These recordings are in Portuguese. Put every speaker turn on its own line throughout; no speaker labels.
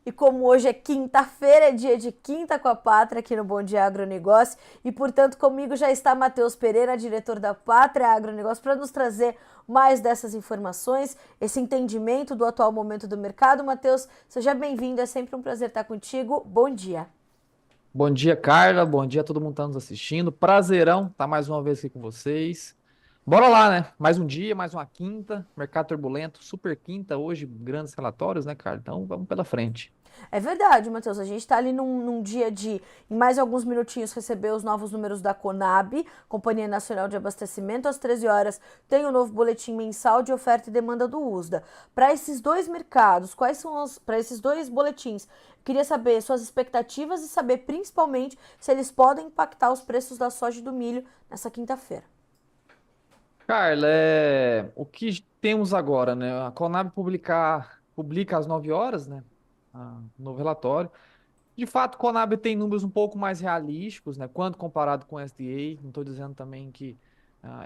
E como hoje é quinta-feira, é dia de Quinta com a Pátria aqui no Bom Dia Agronegócio. E, portanto, comigo já está Matheus Pereira, diretor da Pátria Agronegócio, para nos trazer mais dessas informações, esse entendimento do atual momento do mercado. Matheus, seja bem-vindo, é sempre um prazer estar contigo. Bom dia.
Bom dia, Carla. Bom dia a todo mundo que está nos assistindo. Prazerão estar mais uma vez aqui com vocês. Bora lá, né? Mais um dia, mais uma quinta. Mercado turbulento, super quinta hoje, grandes relatórios, né, Carla? Então vamos pela frente.
É verdade, Matheus. A gente está ali num dia de, em mais alguns minutinhos, receber os novos números da Conab, Companhia Nacional de Abastecimento. Às 13 horas tem o novo boletim mensal de oferta e demanda do USDA. Para esses dois mercados, quais são os. Para esses dois boletins, queria saber suas expectativas e saber principalmente se eles podem impactar os preços da soja e do milho nessa quinta-feira.
Carla, o que temos agora, né? A Conab publica às 9 horas, né? O novo relatório. De fato, Conab tem números um pouco mais realísticos, né? Quando comparado com o SDA. Não estou dizendo também que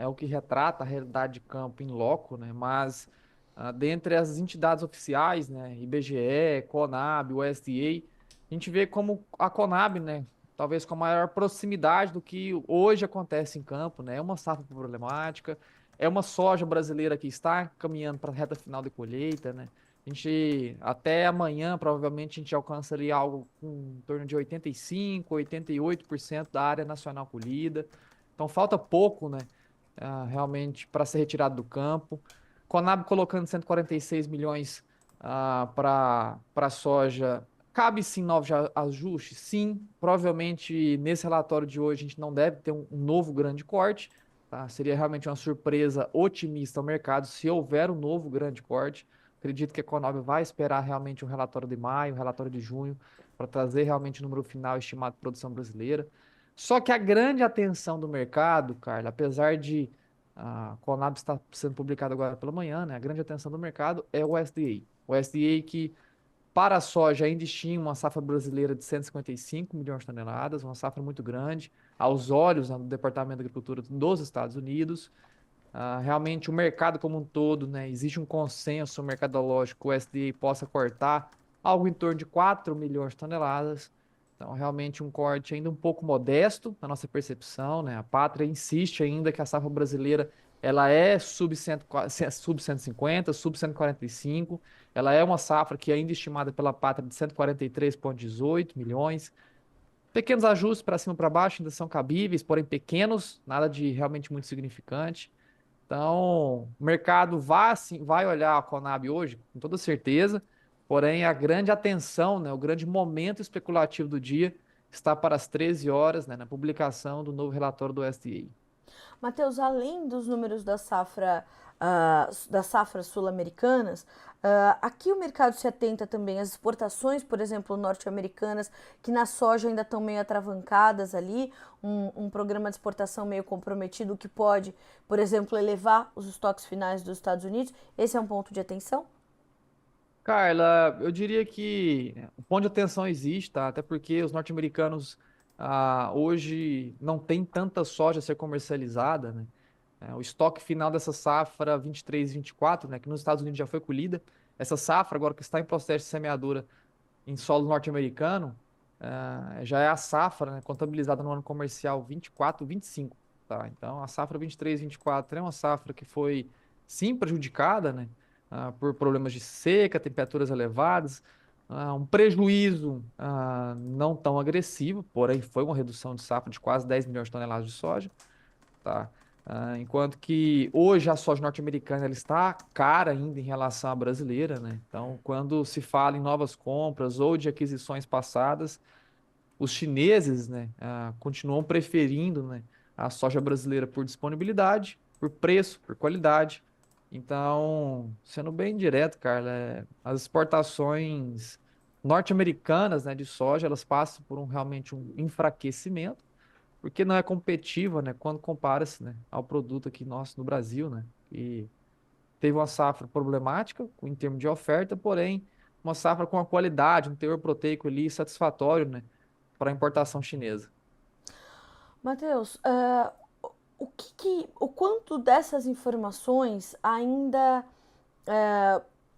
é o que retrata a realidade de campo em loco, né? Mas dentre as entidades oficiais, né? IBGE, Conab, o SDA, a gente vê como a Conab, né? Talvez com maior proximidade do que hoje acontece em campo, né? É uma safra problemática, é uma soja brasileira que está caminhando para a reta final de colheita, né? A gente, até amanhã, provavelmente, a gente alcançaria algo em torno de 85, 88% da área nacional colhida. Então, falta pouco, né, realmente, para ser retirado do campo. Conab colocando 146 milhões para a soja. Cabe sim novos ajustes? Sim. Provavelmente, nesse relatório de hoje, a gente não deve ter um novo grande corte. Tá? Seria realmente uma surpresa otimista ao mercado se houver um novo grande corte. Acredito que a Conab vai esperar realmente o relatório de maio, o relatório de junho, para trazer realmente o número final estimado de produção brasileira. Só que a grande atenção do mercado, Carla, apesar de a Conab estar sendo publicada agora pela manhã, né, a grande atenção do mercado é o USDA. O USDA que para a soja ainda estima uma safra brasileira de 155 milhões de toneladas, uma safra muito grande, aos olhos, né, do Departamento de Agricultura dos Estados Unidos. Realmente o mercado como um todo, né, existe um consenso mercadológico que o SDA possa cortar algo em torno de 4 milhões de toneladas. Então, realmente um corte ainda um pouco modesto na nossa percepção, né? A Pátria insiste ainda que a safra brasileira ela é sub 150, sub 145. Ela é uma safra que é ainda estimada pela Pátria de 143,18 milhões. Pequenos ajustes para cima e para baixo ainda são cabíveis, porém pequenos, nada de realmente muito significante. Então, o mercado vai, assim, vai olhar a Conab hoje, com toda certeza, porém a grande atenção, né, o grande momento especulativo do dia está para as 13 horas, né, na publicação do novo relatório do SDA.
Matheus, além dos números da safra, das safras sul-americanas, aqui o mercado se atenta também às exportações, por exemplo, norte-americanas, que na soja ainda estão meio atravancadas ali, um programa de exportação meio comprometido que pode, por exemplo, elevar os estoques finais dos Estados Unidos. Esse é um ponto de atenção?
Carla, eu diria que o ponto de atenção existe, tá? Até porque os norte-americanos hoje não tem tanta soja a ser comercializada, né? O estoque final dessa safra 23 e 24, né, que nos Estados Unidos já foi colhida, essa safra agora que está em processo de semeadura em solo norte-americano, já é a safra, né, contabilizada no ano comercial 24, 25, tá? Então, a safra 23, 24 é uma safra que foi, sim, prejudicada, né, por problemas de seca, temperaturas elevadas, um prejuízo não tão agressivo, porém foi uma redução de safra de quase 10 milhões de toneladas de soja, tá? Enquanto que hoje a soja norte-americana ela está cara ainda em relação à brasileira, né? Então, quando se fala em novas compras ou de aquisições passadas, os chineses, né, continuam preferindo, né, a soja brasileira por disponibilidade, por preço, por qualidade. Então, sendo bem direto, Carla, as exportações norte-americanas, né, de soja, elas passam por realmente um enfraquecimento porque não é competitiva, né, quando compara-se, né, ao produto aqui nosso no Brasil, né, e teve uma safra problemática em termos de oferta, porém uma safra com a qualidade, um teor proteico ali satisfatório, né, para a importação chinesa.
Matheus, o quanto dessas informações ainda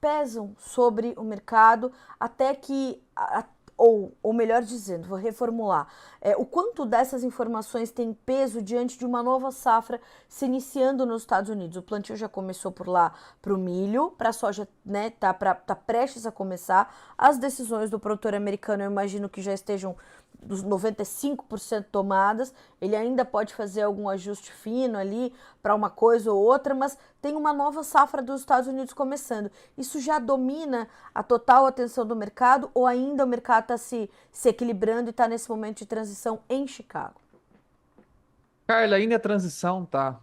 pesam sobre o mercado até que, ou melhor dizendo, vou reformular, o quanto dessas informações tem peso diante de uma nova safra se iniciando nos Estados Unidos? O plantio já começou por lá para o milho, para a soja, né, tá prestes a começar. As decisões do produtor americano, eu imagino que já estejam dos 95% tomadas, ele ainda pode fazer algum ajuste fino ali para uma coisa ou outra, mas tem uma nova safra dos Estados Unidos começando. Isso já domina a total atenção do mercado ou ainda o mercado está se equilibrando e está nesse momento de transição em Chicago?
Carla, ainda é transição, tá?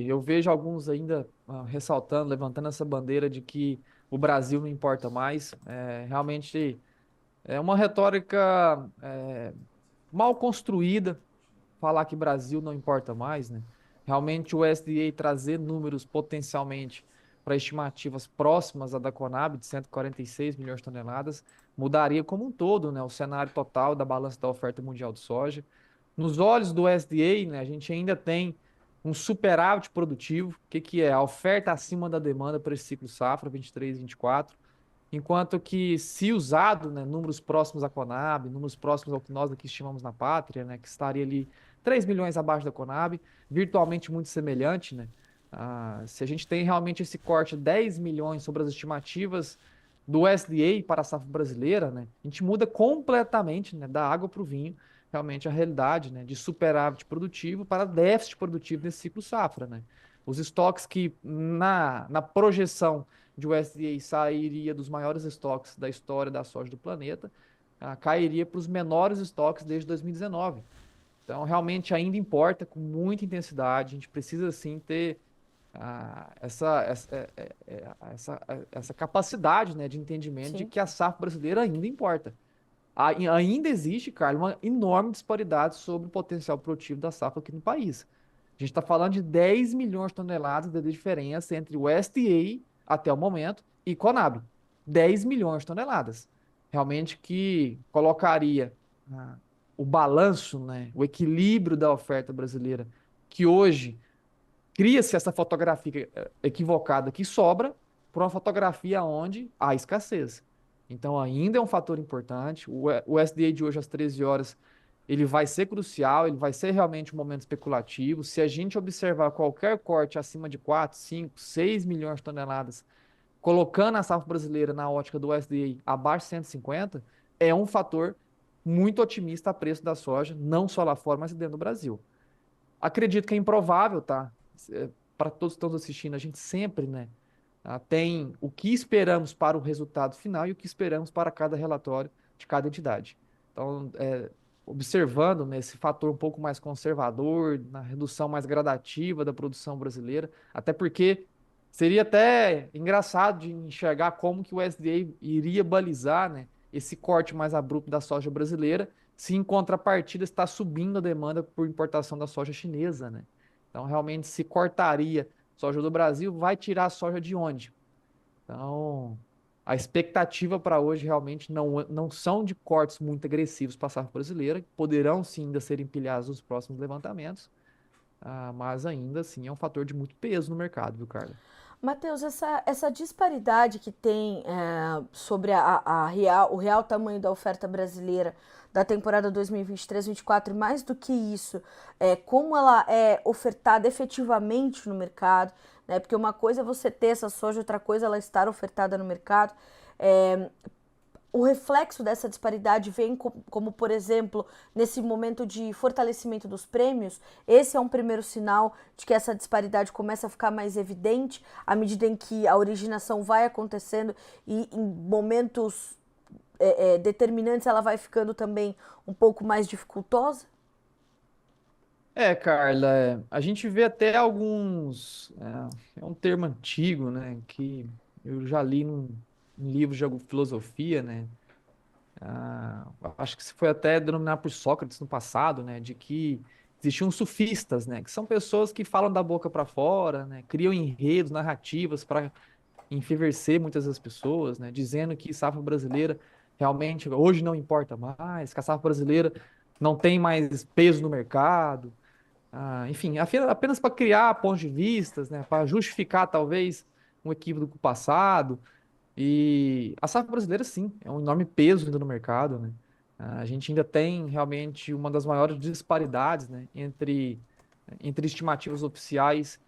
Eu vejo alguns ainda ressaltando, levantando essa bandeira de que o Brasil não importa mais. Realmente é uma retórica mal construída falar que Brasil não importa mais, né? Realmente o SDA trazer números potencialmente para estimativas próximas à da Conab, de 146 milhões de toneladas, mudaria como um todo, né, o cenário total da balança da oferta mundial de soja. Nos olhos do SDA, né, a gente ainda tem um superávit produtivo. O que que é? A oferta acima da demanda para esse ciclo safra 23, 24. Enquanto que, se usado, né, números próximos à Conab, números próximos ao que nós aqui estimamos na pátria, né, que estaria ali 3 milhões abaixo da Conab, virtualmente muito semelhante, né? Se a gente tem realmente esse corte de 10 milhões sobre as estimativas do SDA para a safra brasileira, né, a gente muda completamente, né, da água para o vinho, realmente a realidade, né, de superávit produtivo para déficit produtivo nesse ciclo safra, né? Os estoques que na projeção de USDA sairia dos maiores estoques da história da soja do planeta, cairia para os menores estoques desde 2019. Então, realmente ainda importa com muita intensidade. A gente precisa, sim, ter essa capacidade, né, de entendimento de
Sim.
que a safra brasileira ainda importa. Ainda existe, Carlos, uma enorme disparidade sobre o potencial produtivo da safra aqui no país. A gente está falando de 10 milhões de toneladas de diferença entre o USDA até o momento e Conab. 10 milhões de toneladas. Realmente que colocaria o balanço, né, o equilíbrio da oferta brasileira, que hoje cria-se essa fotografia equivocada que sobra por uma fotografia onde há escassez. Então, ainda é um fator importante. O SDA de hoje, às 13 horas, ele vai ser crucial, ele vai ser realmente um momento especulativo. Se a gente observar qualquer corte acima de 4, 5, 6 milhões de toneladas, colocando a safra brasileira na ótica do SDA abaixo de 150, é um fator muito otimista a preço da soja, não só lá fora, mas dentro do Brasil. Acredito que é improvável, tá? Para todos que estão assistindo, a gente sempre, né, tem o que esperamos para o resultado final e o que esperamos para cada relatório de cada entidade. Então, observando, né, esse fator um pouco mais conservador, na redução mais gradativa da produção brasileira, até porque seria até engraçado de enxergar como que o SDA iria balizar, né, esse corte mais abrupto da soja brasileira, se em contrapartida está subindo a demanda por importação da soja chinesa, né? Então, realmente, se cortaria soja do Brasil, vai tirar a soja de onde? Então, a expectativa para hoje realmente não são de cortes muito agressivos para a safra brasileira, que poderão sim ainda ser empilhados nos próximos levantamentos, mas ainda assim é um fator de muito peso no mercado, viu, Carla?
Matheus, essa disparidade que tem sobre o real tamanho da oferta brasileira da temporada 2023-24, e mais do que isso, como ela é ofertada efetivamente no mercado, né? Porque uma coisa é você ter essa soja, outra coisa é ela estar ofertada no mercado. É, o reflexo dessa disparidade vem como, por exemplo, nesse momento de fortalecimento dos prêmios. Esse é um primeiro sinal de que essa disparidade começa a ficar mais evidente à medida em que a originação vai acontecendo e em momentos determinantes ela vai ficando também um pouco mais dificultosa.
Carla, a gente vê até alguns. É um termo antigo, né? Que eu já li em livros de filosofia, né? Acho que se foi até denominado por Sócrates no passado, né, de que existiam sufistas, né, que são pessoas que falam da boca para fora, né, criam enredos, narrativas para enfervecer muitas das pessoas, né, dizendo que safra brasileira realmente hoje não importa mais, que a safra brasileira não tem mais peso no mercado, enfim, apenas para criar pontos de vistas, né, para justificar talvez um equívoco do passado. E a safra brasileira, sim, é um enorme peso ainda no mercado, né? A gente ainda tem realmente uma das maiores disparidades, né, entre estimativas oficiais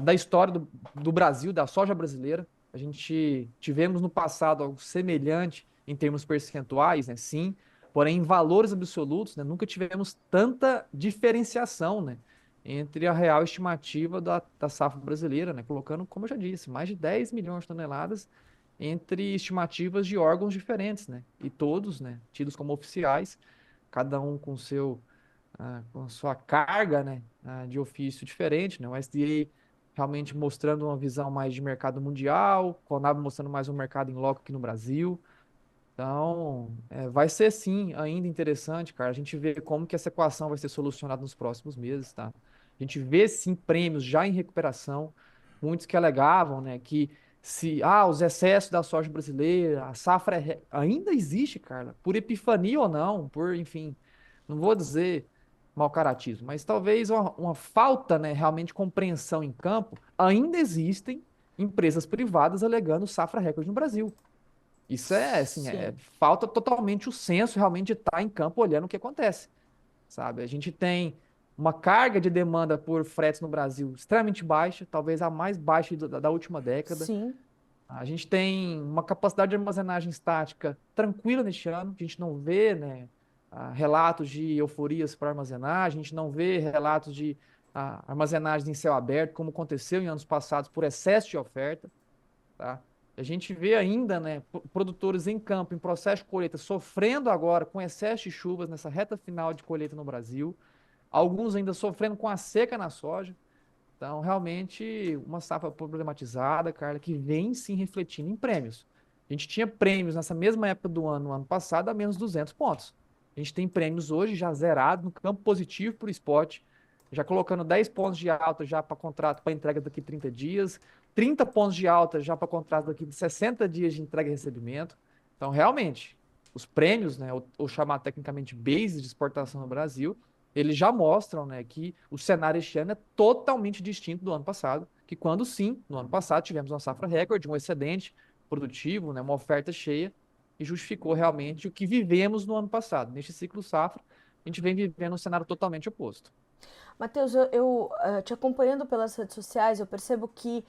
da história do Brasil, da soja brasileira. A gente tivemos no passado algo semelhante em termos percentuais, né? Sim, porém em valores absolutos, né? Nunca tivemos tanta diferenciação, né? Entre a real estimativa da safra brasileira, né? Colocando, como eu já disse, mais de 10 milhões de toneladas entre estimativas de órgãos diferentes, né? E todos, né? Tidos como oficiais, cada um com a sua carga, né, de ofício diferente, né? O SDA realmente mostrando uma visão mais de mercado mundial, Conab mostrando mais um mercado em loco aqui no Brasil. Então, vai ser sim ainda interessante, cara. A gente vê como que essa equação vai ser solucionada nos próximos meses, tá? A gente vê sim prêmios já em recuperação, muitos que alegavam, né, que se os excessos da soja brasileira, a safra ainda existe, cara, por epifania ou não, por, enfim, não vou dizer mau caratismo, mas talvez uma falta, né, realmente de compreensão em campo, ainda existem empresas privadas alegando safra recorde no Brasil. Isso assim,
Sim,
falta totalmente o senso realmente de estar em campo olhando o que acontece, sabe? A gente tem uma carga de demanda por fretes no Brasil extremamente baixa, talvez a mais baixa da última década.
sim.
A gente tem uma capacidade de armazenagem estática tranquila neste ano, a gente não vê, né, relatos de euforias para armazenagem, a gente não vê relatos de armazenagens em céu aberto, como aconteceu em anos passados por excesso de oferta, tá? A gente vê ainda, né, produtores em campo, em processo de colheita, sofrendo agora com excesso de chuvas nessa reta final de colheita no Brasil. Alguns ainda sofrendo com a seca na soja. Então, realmente, uma safra problematizada, Carla, que vem sim refletindo em prêmios. A gente tinha prêmios nessa mesma época do ano, no ano passado, a menos 200 pontos. A gente tem prêmios hoje já zerados no campo positivo para o spot, já colocando 10 pontos de alta já para contrato para entrega daqui a 30 dias, 30 pontos de alta já para contrato daqui a 60 dias de entrega e recebimento. Então, realmente, os prêmios, né, ou chamar tecnicamente base de exportação no Brasil, eles já mostram, né, que o cenário este ano é totalmente distinto do ano passado, que quando sim, no ano passado tivemos uma safra recorde, um excedente produtivo, né, uma oferta cheia, e justificou realmente o que vivemos no ano passado. Neste ciclo safra, a gente vem vivendo um cenário totalmente oposto.
Matheus, te acompanhando pelas redes sociais, eu percebo que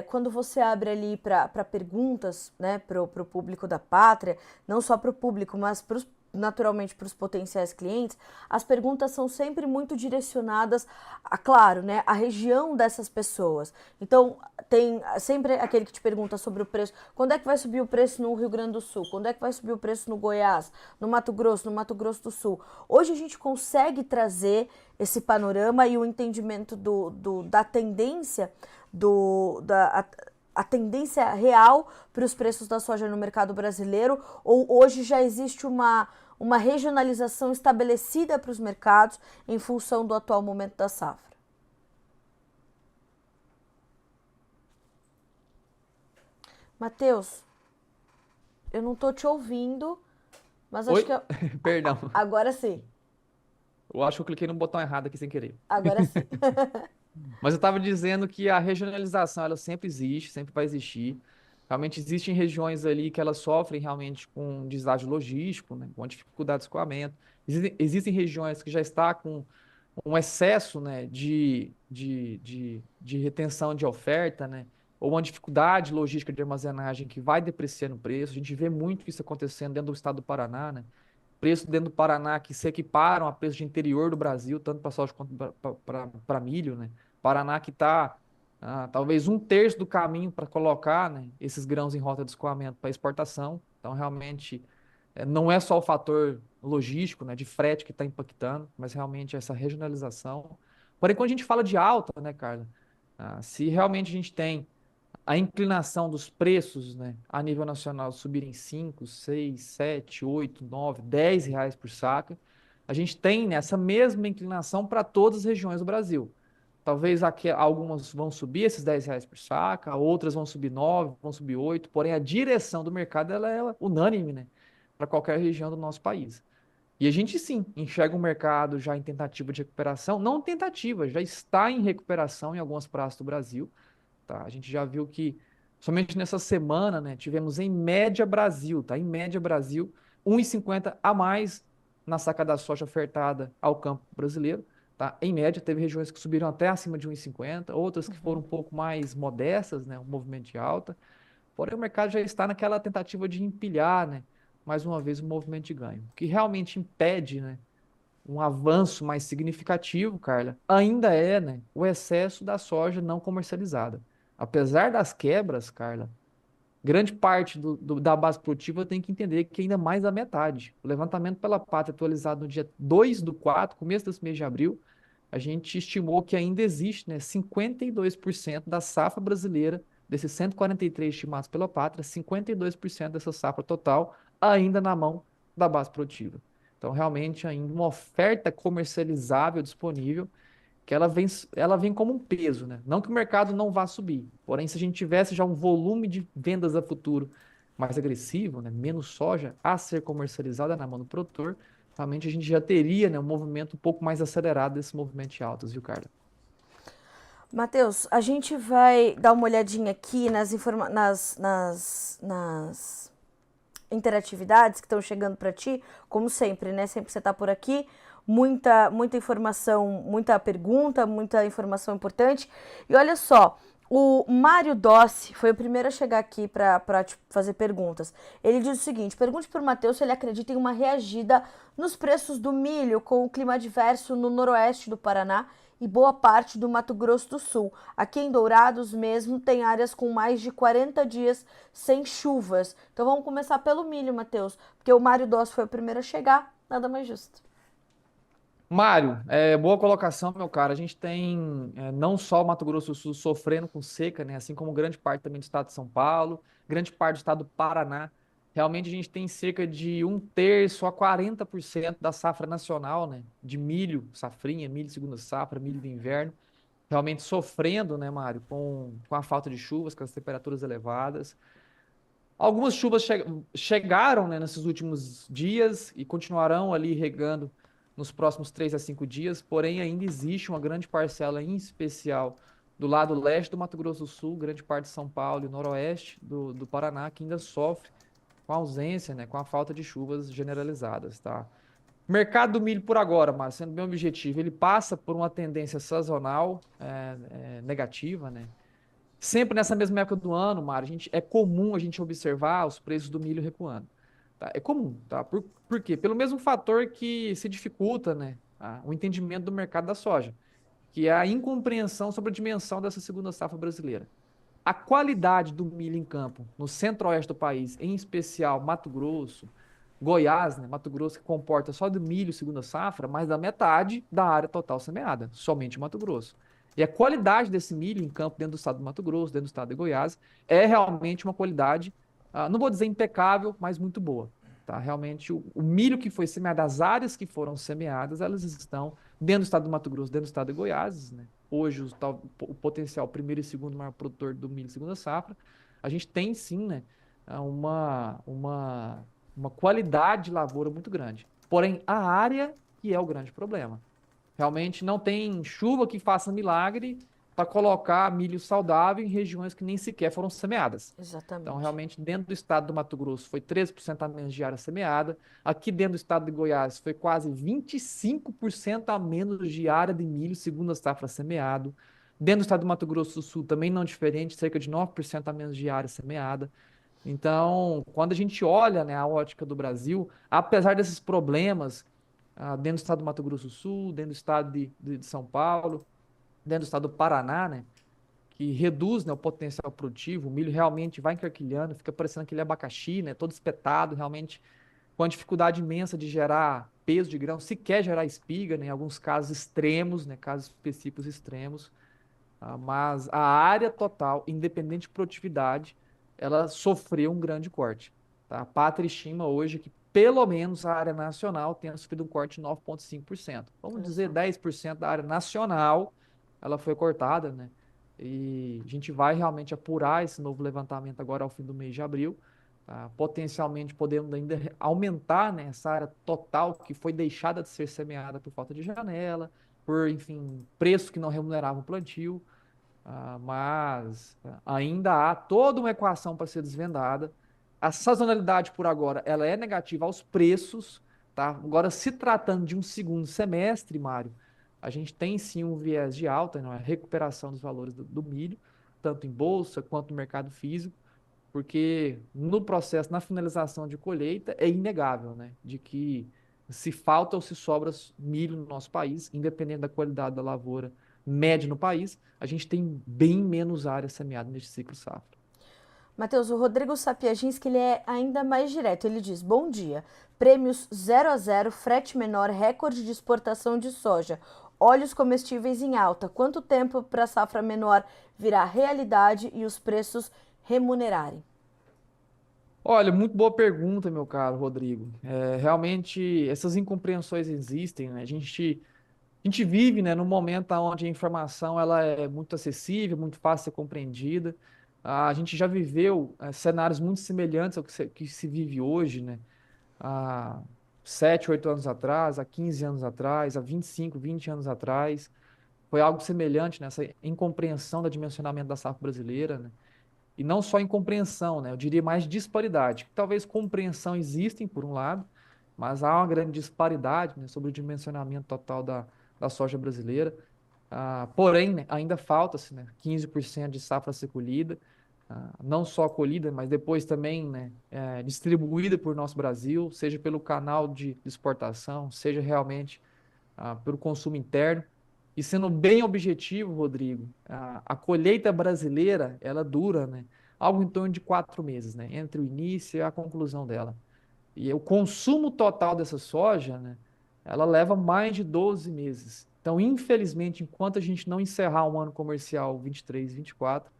quando você abre ali para perguntas, né, para o público da pátria, não só para o público, mas naturalmente para os potenciais clientes, as perguntas são sempre muito direcionadas a, claro, né, a região dessas pessoas. Então, tem sempre aquele que te pergunta sobre o preço. Quando é que vai subir o preço no Rio Grande do Sul? Quando é que vai subir o preço no Goiás, no Mato Grosso do Sul? Hoje a gente consegue trazer esse panorama e o entendimento da tendência a tendência real para os preços da soja no mercado brasileiro, ou hoje já existe uma regionalização estabelecida para os mercados em função do atual momento da safra? Matheus, eu não estou te ouvindo, mas acho que
Oi? Perdão.
agora sim.
Eu acho que eu cliquei no botão errado aqui sem querer.
Agora sim.
Mas eu estava dizendo que a regionalização ela sempre existe, sempre vai existir. Realmente existem regiões ali que elas sofrem realmente com deságio logístico, né, com dificuldade de escoamento. Existem regiões que já está com um excesso, né, de retenção de oferta, né, ou uma dificuldade logística de armazenagem que vai depreciando o preço. A gente vê muito isso acontecendo dentro do estado do Paraná, né? Preços dentro do Paraná que se equiparam a preços de interior do Brasil, tanto para soja quanto para milho, né? Paraná que está talvez um terço do caminho para colocar, né, esses grãos em rota de escoamento para exportação. Então, realmente, não é só o fator logístico, né, de frete que está impactando, mas realmente essa regionalização. Porém, quando a gente fala de alta, né, Carla, se realmente a gente tem a inclinação dos preços, né, a nível nacional subirem 5, 6, 7, 8, 9, 10 reais por saca, a gente tem né, essa mesma inclinação para todas as regiões do Brasil. Talvez aqui, algumas vão subir esses 10 reais por saca, outras vão subir 9, vão subir 8, porém a direção do mercado ela é unânime, né, para qualquer região do nosso país. E a gente sim enxerga o mercado já em tentativa de recuperação, não tentativa, já está em recuperação em algumas praças do Brasil. Tá? A gente já viu que Somente nessa semana, né, tivemos em média Brasil, tá? Em média Brasil, 1,50 a mais na saca da soja ofertada ao campo brasileiro, tá? Em média, teve regiões que subiram até acima de 1,50, outras que foram um pouco mais modestas, né, um movimento de alta. Porém, o mercado já está naquela tentativa de empilhar, né, mais uma vez o movimento de ganho. O que realmente impede, né, um avanço mais significativo, Carla, ainda é, né, o excesso da soja não comercializada. Apesar das quebras, Carla, grande parte da base produtiva tem que entender que ainda mais da metade. O levantamento pela Pátria atualizado no dia 2 do 4, começo desse mês de abril, a gente estimou que ainda existe, né, 52% da safra brasileira, desses 143 estimados pela Pátria, 52% dessa safra total ainda na mão da base produtiva. Então, realmente, ainda uma oferta comercializável disponível que ela vem como um peso, né? Não que o mercado não vá subir, porém, se a gente tivesse já um volume de vendas a futuro mais agressivo, né? Menos soja a ser comercializada na mão do produtor, realmente a gente já teria, né, um movimento um pouco mais acelerado desse movimento de altas, viu, Carla?
Matheus, a gente vai dar uma olhadinha aqui nas interatividades que estão chegando para ti, como sempre, né? Sempre que você está por aqui, muita informação, muita pergunta, muita informação importante. E olha só, o Mário Dossi foi o primeiro a chegar aqui para te fazer perguntas. Ele diz o seguinte: pergunte para o Matheus se ele acredita em uma reagida nos preços do milho com o clima adverso no noroeste do Paraná e boa parte do Mato Grosso do Sul. Aqui em Dourados mesmo tem áreas com mais de 40 dias sem chuvas. Então vamos começar pelo milho, Matheus, porque o Mário Dossi foi o primeiro a chegar, nada mais justo.
Mário, boa colocação, meu cara. A gente tem não só o Mato Grosso do Sul sofrendo com seca, né? Assim como grande parte também do estado de São Paulo, grande parte do estado do Paraná. Realmente a gente tem cerca de um terço a 40% da safra nacional, né? De milho, safrinha, milho segunda safra, milho de inverno. Realmente sofrendo, né, Mário, com a falta de chuvas, com as temperaturas elevadas. Algumas chuvas chegaram, né, nesses últimos dias e continuarão ali regando nos próximos 3 a 5 dias, porém ainda existe uma grande parcela, em especial do lado leste do Mato Grosso do Sul, grande parte de São Paulo e noroeste do Paraná, que ainda sofre com a ausência, né, com a falta de chuvas generalizadas, tá? Mercado do milho por agora, mas sendo bem objetivo, ele passa por uma tendência sazonal negativa, né? Sempre nessa mesma época do ano, Mário, é comum a gente observar os preços do milho recuando. Tá? É comum, tá? Por quê? Pelo mesmo fator que se dificulta, né, o entendimento do mercado da soja, que é a incompreensão sobre a dimensão dessa segunda safra brasileira. A qualidade do milho em campo no centro-oeste do país, em especial Mato Grosso, Goiás, né, Mato Grosso, que comporta só do milho segunda safra, mais da metade da área total semeada, somente Mato Grosso. E a qualidade desse milho em campo dentro do estado do Mato Grosso, dentro do estado de Goiás, é realmente uma qualidade, não vou dizer impecável, mas muito boa. Tá? Realmente, o milho que foi semeado, as áreas que foram semeadas, elas estão dentro do estado do Mato Grosso, dentro do estado de Goiás, né? Hoje, o potencial primeiro e segundo maior produtor do milho segunda safra, a gente tem sim, né, uma qualidade de lavoura muito grande. Porém, a área que é o grande problema. Realmente não tem chuva que faça milagre para colocar milho saudável em regiões que nem sequer foram semeadas. Então,
Exatamente.
realmente, dentro do estado do Mato Grosso foi 13% a menos de área semeada. Aqui dentro do estado de Goiás foi quase 25% a menos de área de milho, segundo a safra semeado. Dentro do estado do Mato Grosso do Sul também não diferente, cerca de 9% a menos de área semeada. Então, quando a gente olha, né, a ótica do Brasil, apesar desses problemas, dentro do estado do Mato Grosso do Sul, dentro do estado de São Paulo, dentro do estado do Paraná, né, que reduz, né, o potencial produtivo, o milho realmente vai encarquilhando, fica parecendo aquele abacaxi, né, todo espetado, realmente com a dificuldade imensa de gerar peso de grão, sequer gerar espiga, né, em alguns casos extremos, né, casos específicos extremos. Mas a área total, independente de produtividade, ela sofreu um grande corte. Tá? A Pátria estima hoje que pelo menos a área nacional tenha sofrido um corte de 9,5%. Vamos
Olha
dizer
só.
10% da área nacional, ela foi cortada, né? E a gente vai realmente apurar esse novo levantamento agora ao fim do mês de abril, tá? Potencialmente podendo ainda aumentar, né, essa área total que foi deixada de ser semeada por falta de janela, por, enfim, preço que não remunerava o plantio. mas ainda há toda uma equação para ser desvendada. A sazonalidade, por agora, ela é negativa aos preços, tá? Agora, se tratando de um segundo semestre, Mário, a gente tem sim um viés de alta, não é? Recuperação dos valores do milho, tanto em bolsa quanto no mercado físico, porque no processo, na finalização de colheita, é inegável, né? De que se falta ou se sobra milho no nosso país, independente da qualidade da lavoura média no país, a gente tem bem menos área semeada neste ciclo safra.
Matheus, o Rodrigo Sapiaginski, ele é ainda mais direto. Ele diz: bom dia. Prêmios 0 a 0, frete menor, recorde de exportação de soja. Óleos comestíveis em alta. Quanto tempo para a safra menor virar realidade e os preços remunerarem?
Olha, muito boa pergunta, meu caro Rodrigo. Realmente, essas incompreensões existem, né? A gente vive, né, num momento onde a informação ela é muito acessível, muito fácil de ser compreendida. A gente já viveu cenários muito semelhantes ao que se vive hoje, né? Há 7, 8 anos atrás, há 15 anos atrás, há 25, 20 anos atrás. Foi algo semelhante nessa incompreensão do dimensionamento da safra brasileira, né? E não só incompreensão, né? Eu diria mais disparidade. Talvez compreensão existem, por um lado, mas há uma grande disparidade, né, sobre o dimensionamento total da soja brasileira. Porém, né, ainda falta-se, né, 15% de safra a ser colhida, não só colhida, mas depois também, né, distribuída por nosso Brasil, seja pelo canal de exportação, seja realmente pelo consumo interno. E sendo bem objetivo, Rodrigo, a colheita brasileira, ela dura, né, algo em torno de 4 meses, né, entre o início e a conclusão dela. E o consumo total dessa soja, né, ela leva mais de 12 meses. Então, infelizmente, enquanto a gente não encerrar o ano comercial 23, 24,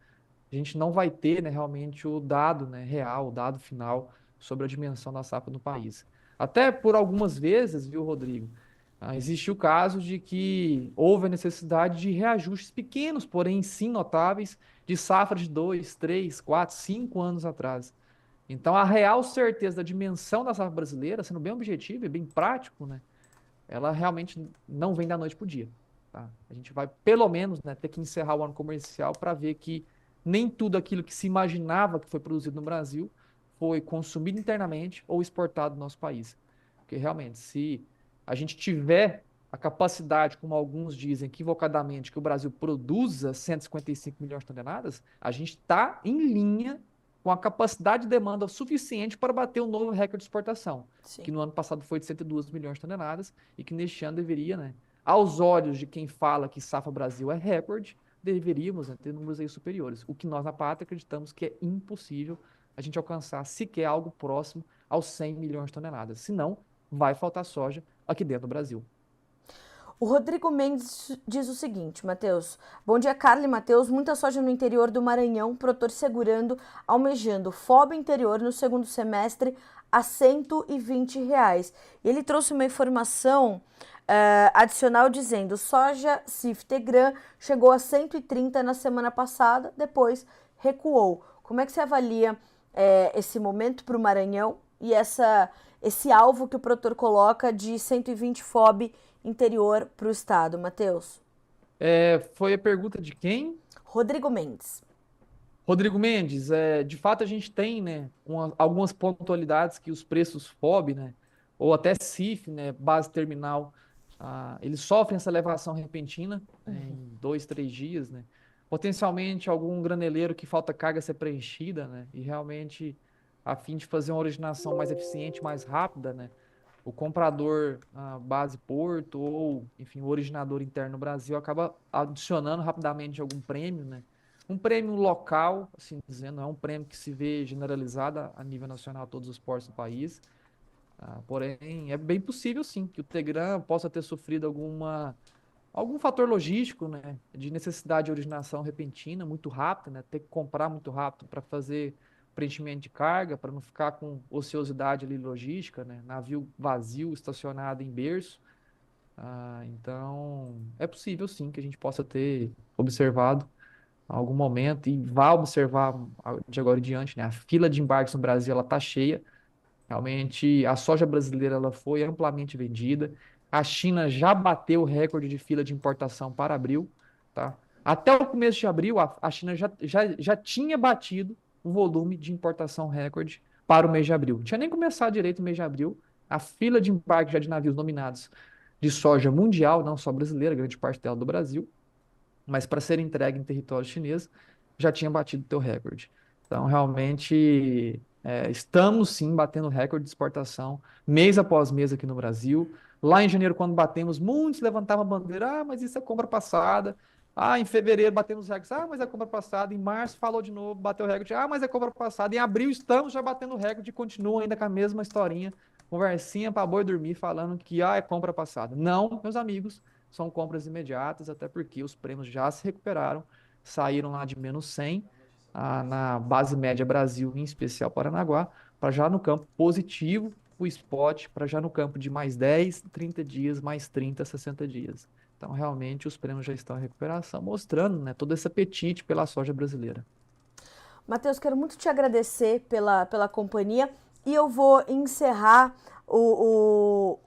a gente não vai ter, né, realmente o dado, né, real, o dado final sobre a dimensão da safra no país. Até por algumas vezes, viu, Rodrigo, existiu o caso de que houve a necessidade de reajustes pequenos, porém sim notáveis, de safra de 2, 3, 4, 5 anos atrás. Então, a real certeza da dimensão da safra brasileira, sendo bem objetivo e bem prático, né, ela realmente não vem da noite para o dia. Tá? A gente vai, pelo menos, né, ter que encerrar o ano comercial para ver que nem tudo aquilo que se imaginava que foi produzido no Brasil foi consumido internamente ou exportado do nosso país. Porque realmente, se a gente tiver a capacidade, como alguns dizem equivocadamente, que o Brasil produza 155 milhões de toneladas, a gente está em linha com a capacidade de demanda suficiente para bater um novo recorde de exportação, que
Sim.
no ano passado foi de 102 milhões de toneladas e que neste ano deveria, né, aos olhos de quem fala que Safra Brasil é recorde, deveríamos, né, ter números aí superiores. O que nós na Pátria acreditamos que é impossível a gente alcançar sequer algo próximo aos 100 milhões de toneladas. Senão, vai faltar soja aqui dentro do Brasil.
O Rodrigo Mendes diz o seguinte, Matheus. Bom dia, Carla e Matheus. Muita soja no interior do Maranhão, produtor segurando, almejando FOB interior no segundo semestre a R$ 120. Ele trouxe uma informação adicional dizendo soja CIF Tegran chegou a 130 na semana passada, depois recuou. Como é que você avalia esse momento para o Maranhão e esse alvo que o produtor coloca de 120 FOB interior para o estado, Matheus?
Foi a pergunta de quem?
Rodrigo Mendes.
Rodrigo Mendes, de fato a gente tem, né, algumas pontualidades que os preços FOB, né, ou até CIF, né, base terminal, eles sofrem essa elevação repentina, né, em 2, 3 dias, né, potencialmente algum graneleiro que falta carga ser preenchida, né, e realmente a fim de fazer uma originação mais eficiente, mais rápida, né, o comprador base porto ou, enfim, o originador interno no Brasil acaba adicionando rapidamente algum prêmio, né? Um prêmio local, assim dizendo, não é um prêmio que se vê generalizado a nível nacional a todos os portos do país. Porém, é bem possível, sim, que o Tegram possa ter sofrido algum fator logístico, né? De necessidade de originação repentina, muito rápida, né? Ter que comprar muito rápido para fazer preenchimento de carga, para não ficar com ociosidade ali logística, né? Navio vazio, estacionado em berço. Então, é possível, sim, que a gente possa ter observado algum momento e vá observar de agora em diante, né? A fila de embarques no Brasil ela está cheia. Realmente, a soja brasileira ela foi amplamente vendida. A China já bateu o recorde de fila de importação para abril, tá? Até o começo de abril, a China já tinha batido o volume de importação recorde para o mês de abril. Não tinha nem começado direito o mês de abril. A fila de embarque já de navios nominados de soja mundial, não só brasileira, grande parte dela do Brasil, mas para ser entregue em território chinês, já tinha batido o teu recorde. Então, realmente, estamos sim batendo recorde de exportação, mês após mês aqui no Brasil. Lá em janeiro, quando batemos, muitos levantavam a bandeira, mas isso é compra passada. Em fevereiro batemos recordes, mas é compra passada. Em março falou de novo, bateu recorde, mas é compra passada. Em abril estamos já batendo recorde e continua ainda com a mesma historinha, conversinha para boi dormir, falando que é compra passada. Não, meus amigos, são compras imediatas, até porque os prêmios já se recuperaram, saíram lá de menos 100 na base média Brasil, em especial Paranaguá, para já no campo positivo, o spot, para já no campo de mais 10, 30 dias, mais 30, 60 dias. Então, realmente, os prêmios já estão em recuperação, mostrando, né, todo esse apetite pela soja brasileira.
Matheus, quero muito te agradecer pela companhia e eu vou encerrar o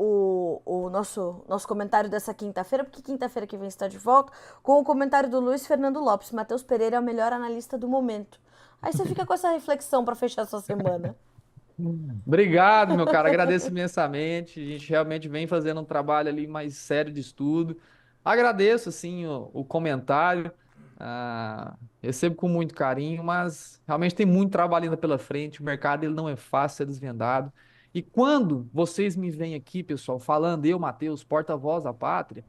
nosso comentário dessa quinta-feira, porque quinta-feira que vem está de volta, com o comentário do Luiz Fernando Lopes. Matheus Pereira é o melhor analista do momento. Aí você fica com essa reflexão para fechar sua semana.
Obrigado, meu cara. Agradeço imensamente. A gente realmente vem fazendo um trabalho ali mais sério de estudo. Agradeço, assim, o comentário. Recebo com muito carinho, mas realmente tem muito trabalho ainda pela frente. O mercado ele não é fácil ser desvendado. E quando vocês me veem aqui, pessoal, falando eu, Matheus, porta-voz da pátria,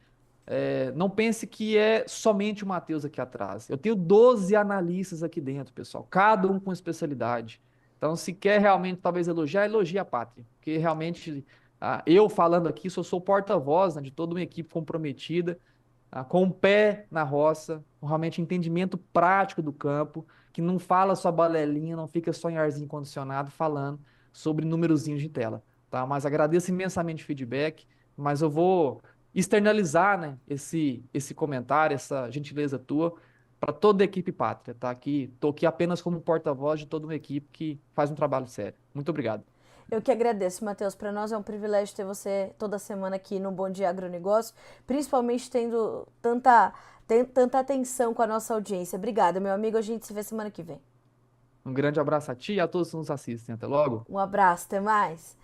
não pense que é somente o Matheus aqui atrás. Eu tenho 12 analistas aqui dentro, pessoal, cada um com especialidade. Então, se quer realmente talvez elogiar, elogie a pátria. Porque realmente, eu falando aqui, sou o porta-voz, né, de toda uma equipe comprometida, com o pé na roça, com realmente entendimento prático do campo, que não fala só balelinha, não fica só em arzinho condicionado falando sobre númerozinhos de tela, tá? Mas agradeço imensamente o feedback, mas eu vou externalizar, né, esse comentário, essa gentileza tua para toda a equipe Pátria, tá? Tô aqui apenas como porta-voz de toda uma equipe que faz um trabalho sério. Muito obrigado.
Eu que agradeço, Matheus. Para nós é um privilégio ter você toda semana aqui no Bom Dia Agronegócio, principalmente tendo tanta atenção com a nossa audiência. Obrigada, meu amigo. A gente se vê semana que vem.
Um grande abraço a ti e a todos que nos assistem. Até logo.
Um abraço, até mais.